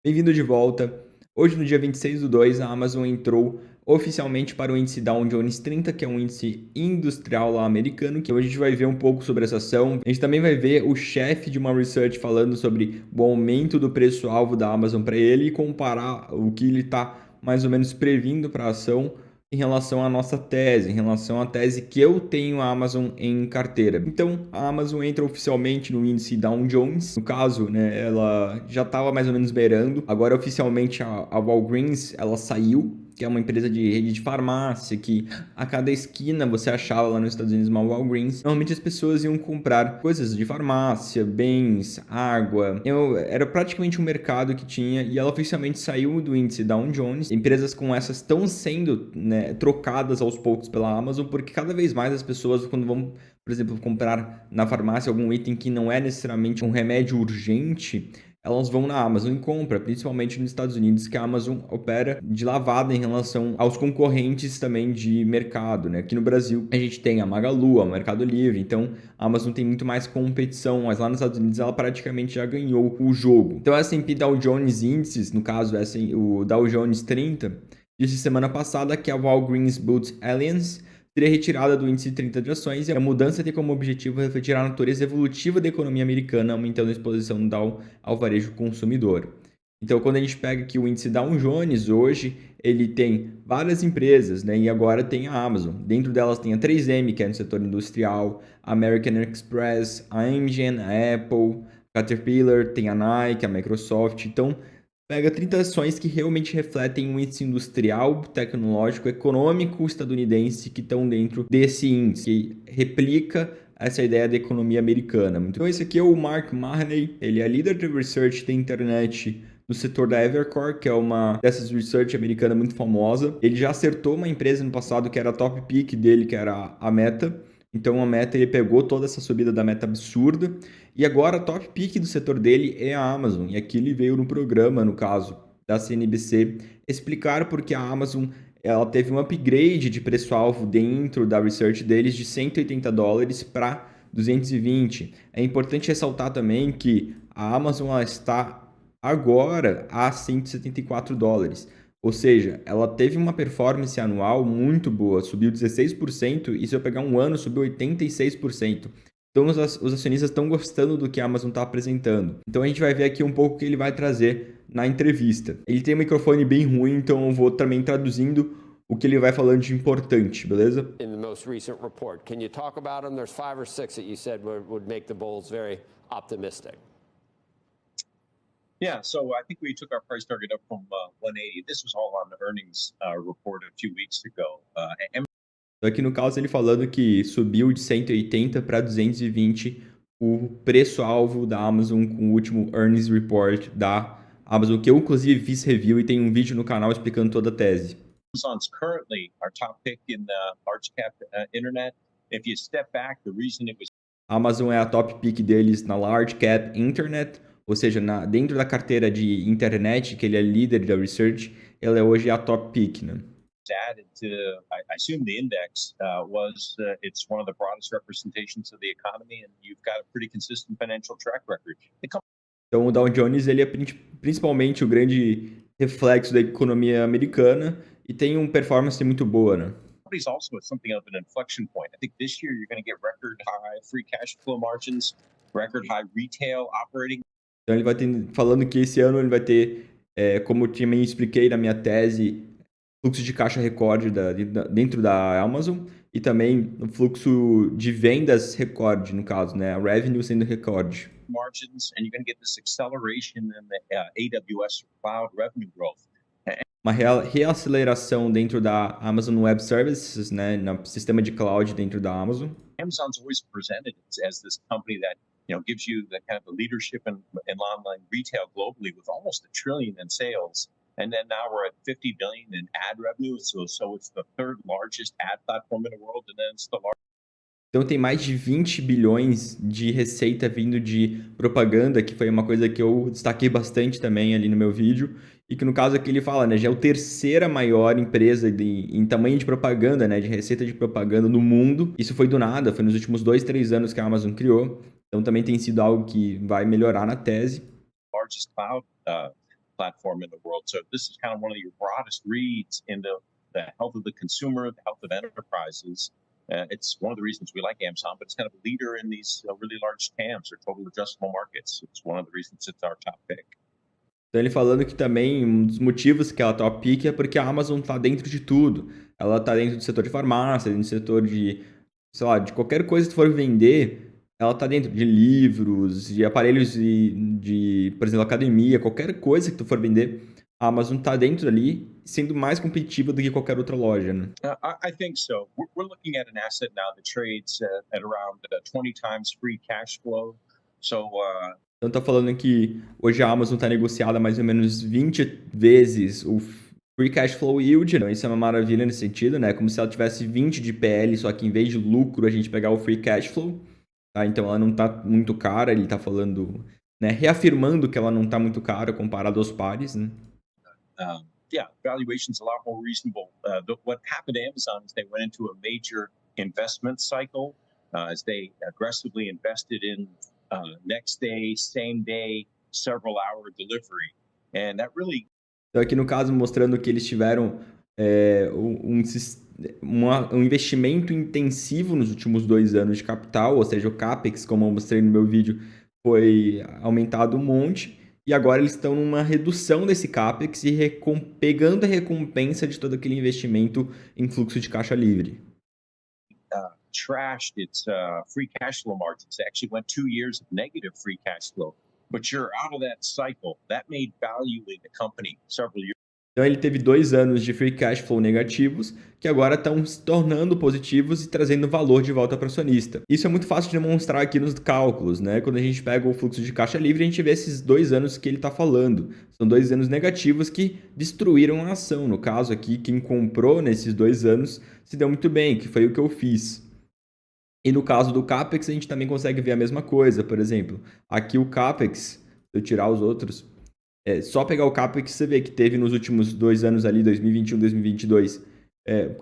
Bem-vindo de volta. Hoje, no dia 26/2, a Amazon entrou oficialmente para o índice Dow Jones 30, que é um índice industrial lá americano, que hoje a gente vai ver um pouco sobre essa ação. A gente também vai ver o chefe de uma research falando sobre o aumento do preço-alvo da Amazon para ele e comparar o que ele está mais ou menos previndo para a ação em relação à nossa tese, em relação à tese que eu tenho a Amazon em carteira. Então, a Amazon entra oficialmente no índice Dow Jones. No caso, né, ela já estava mais ou menos beirando. Agora, oficialmente, a Walgreens, ela saiu, que é uma empresa de rede de farmácia, que a cada esquina você achava lá nos Estados Unidos uma Walgreens. Normalmente as pessoas iam comprar coisas de farmácia, bens, água. Era praticamente um mercado que tinha e ela oficialmente saiu do índice Dow Jones. Empresas como essas estão sendo, né, trocadas aos poucos pela Amazon, porque cada vez mais as pessoas, quando vão, por exemplo, comprar na farmácia algum item que não é necessariamente um remédio urgente, elas vão na Amazon e compram, principalmente nos Estados Unidos, que a Amazon opera de lavada em relação aos concorrentes também de mercado, né? Aqui no Brasil a gente tem a Magalu, a Mercado Livre, então a Amazon tem muito mais competição, mas lá nos Estados Unidos ela praticamente já ganhou o jogo. Então a S&P Dow Jones Índices, no caso o Dow Jones 30, disse semana passada que a Walgreens Boots Alliance seria retirada do índice 30 de ações e a mudança tem como objetivo refletir a natureza evolutiva da economia americana, aumentando a exposição ao varejo consumidor. Então, quando a gente pega aqui o índice Dow Jones, hoje ele tem várias empresas, né? E agora tem a Amazon. Dentro delas tem a 3M, que é no setor industrial, a American Express, a Amgen, a Apple, a Caterpillar, tem a Nike, a Microsoft. Então, pega 30 ações que realmente refletem um índice industrial, tecnológico, econômico estadunidense que estão dentro desse índice, que replica essa ideia da economia americana. Então esse aqui é o Mark Mahaney, ele é líder de research da internet no setor da Evercore, que é uma dessas research americana muito famosa. Ele já acertou uma empresa no passado que era a top pick dele, que era a Meta. Então a Meta, ele pegou toda essa subida da Meta absurda e agora a top pick do setor dele é a Amazon. E aqui ele veio no programa, no caso da CNBC, explicar porque a Amazon ela teve um upgrade de preço-alvo dentro da research deles de $180 para 220. É importante ressaltar também que a Amazon ela está agora a $174. Ou seja, ela teve uma performance anual muito boa, subiu 16% e se eu pegar um ano, subiu 86%. Então os acionistas estão gostando do que a Amazon está apresentando. Então a gente vai ver aqui um pouco o que ele vai trazer na entrevista. Ele tem um microfone bem ruim, então eu vou também traduzindo o que ele vai falando de importante, beleza? In the most recent report, can you talk about them? There's 5 or 6 that you said would make the bulls very optimistic. Yeah, so I think we took our price target up from 180. This was all on the earnings report a few weeks ago. Então aqui no caso ele falando que subiu de 180 para 220 o preço-alvo da Amazon com o último earnings report da Amazon, que eu inclusive fiz review e tem um vídeo no canal explicando toda a tese. Amazon's currently our top pick in the large cap internet. If you step back, the reason it was A Amazon é a top pick deles na large cap internet, ou seja, dentro da carteira de internet, que ele é líder da research, ela é hoje a top pick, né? added to, I assume the index was it's one of the broadest representations of the economy, and you've got a pretty consistent financial track record. Então o Dow Jones ele é principalmente o grande reflexo da economia americana e tem uma performance muito boa, né? Company's also at something of an inflection point. I think this year you're going to get record high free cash flow margins, record high retail operating. Então ele vai ter, falando que esse ano ele vai ter, como eu também expliquei na minha tese, fluxo de caixa recorde dentro da Amazon e também o fluxo de vendas recorde, no caso, né? A revenue sendo recorde. Margins, and you're going to get this acceleration in the AWS cloud revenue growth. Uma reaceleração dentro da Amazon Web Services, né, no sistema de cloud dentro da Amazon. Amazon's always presented as this company that gives you the kind of the leadership in online retail globally with almost $1 trillion in sales. And then now we're at 50 billion in ad revenue, so it's the third largest ad platform in the world, and then it's the largest. Então tem mais de 20 bilhões de receita vindo de propaganda, que foi uma coisa que eu destaquei bastante também ali no meu vídeo, e que no caso aqui ele fala, né, já é a terceira maior empresa em tamanho de propaganda, né, de receita de propaganda no mundo. Isso foi do nada, foi nos últimos 2, 3 anos que a Amazon criou, então também tem sido algo que vai melhorar na tese. Largest cloud platform in the world. So this is kind of one of your broadest reads into the health of the consumer, the health of enterprises. It's one of the reasons we like Amazon, but it's kind of a leader in these really large TAMs, or total addressable markets. It's one of the reasons it's our top pick. Então ele falando que também um dos motivos que ela é top pick é porque a Amazon está dentro de tudo. Ela está dentro do setor de farmácia, dentro do setor de, sei lá, de qualquer coisa que tu for vender, ela está dentro de livros, de aparelhos de, por exemplo, academia, qualquer coisa que tu for vender, a Amazon está dentro ali, sendo mais competitiva do que qualquer outra loja, né? I think so. We're looking at an asset now that trades at around 20 times free cash flow. So Então tá falando que hoje a Amazon está negociada mais ou menos 20 vezes o Free Cash Flow Yield. Então isso é uma maravilha nesse sentido, né? Como se ela tivesse 20 de PL, só que em vez de lucro a gente pegar o Free Cash Flow. Tá? Então ela não está muito cara, ele está falando, né? Reafirmando que ela não está muito cara comparado aos pares, né? Yeah, valuation's a lot more reasonable. What happened to Amazon is they went into a major investment cycle as they aggressively invested in next day, same day, several hour delivery. And that really... Então aqui no caso mostrando que eles tiveram um investimento intensivo nos últimos 2 anos de capital, ou seja, o CAPEX, como eu mostrei no meu vídeo, foi aumentado um monte, e agora eles estão numa redução desse CAPEX e pegando a recompensa de todo aquele investimento em fluxo de caixa livre. Trashed its free cash flow margins. They actually went 2 years of negative free cash flow. But you're out of that cycle. That made value in the company several years. Então ele teve 2 anos de free cash flow negativos, que agora estão se tornando positivos e trazendo valor de volta para o acionista. Isso é muito fácil de demonstrar aqui nos cálculos, né? Quando a gente pega o fluxo de caixa livre, a gente vê esses 2 anos que ele está falando. São 2 anos negativos que destruíram a ação. No caso aqui, quem comprou nesses 2 anos se deu muito bem, que foi o que eu fiz. E no caso do CAPEX, a gente também consegue ver a mesma coisa. Por exemplo, aqui o CAPEX, se eu tirar os outros, só pegar o CAPEX, você vê que teve nos últimos 2 anos ali, 2021, 2022,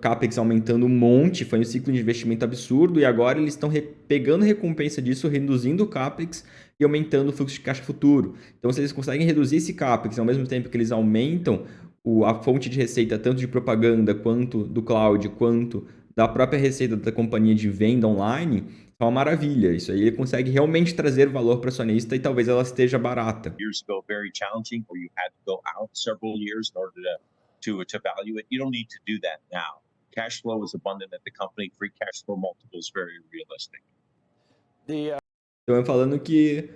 CAPEX aumentando um monte, foi um ciclo de investimento absurdo, e agora eles estão pegando recompensa disso, reduzindo o CAPEX e aumentando o fluxo de caixa futuro. Então, se eles conseguem reduzir esse CAPEX ao mesmo tempo que eles aumentam a fonte de receita, tanto de propaganda, quanto do cloud, quanto da própria receita da companhia de venda online, é uma maravilha. Isso aí ele consegue realmente trazer valor para o acionista e talvez ela esteja barata. Years ago, very challenging, where you had to go out several years in order to value it. You don't need to do that now. Cash flow is abundant at the company. Free cash flow multiple is very realistic. Então, eu falando que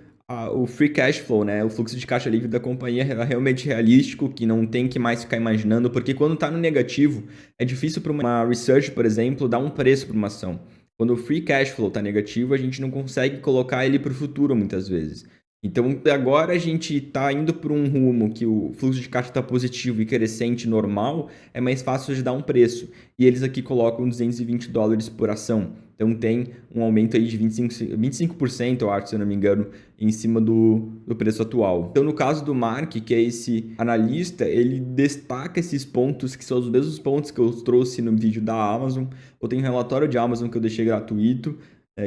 o free cash flow, né, o fluxo de caixa livre da companhia é realmente realístico, que não tem que mais ficar imaginando, porque quando está no negativo, é difícil para uma research, por exemplo, dar um preço para uma ação. Quando o free cash flow está negativo, a gente não consegue colocar ele para o futuro muitas vezes. Então, agora a gente está indo por um rumo que o fluxo de caixa está positivo e crescente normal, é mais fácil de dar um preço. E eles aqui colocam $220 por ação. Então, tem um aumento aí de 25%, eu acho, se eu não me engano, em cima do preço atual. Então, no caso do Mark, que é esse analista, ele destaca esses pontos, que são os mesmos pontos que eu trouxe no vídeo da Amazon. Eu tenho um relatório de Amazon que eu deixei gratuito,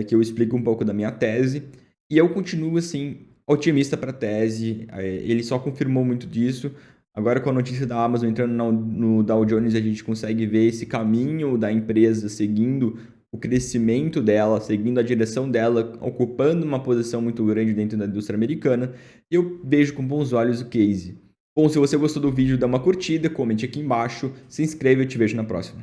que eu explico um pouco da minha tese. E eu continuo, assim, otimista para a tese, ele só confirmou muito disso. Agora com a notícia da Amazon entrando no Dow Jones, a gente consegue ver esse caminho da empresa seguindo o crescimento dela, seguindo a direção dela, ocupando uma posição muito grande dentro da indústria americana. E eu vejo com bons olhos o case. Bom, se você gostou do vídeo, dá uma curtida, comente aqui embaixo, se inscreva e eu te vejo na próxima.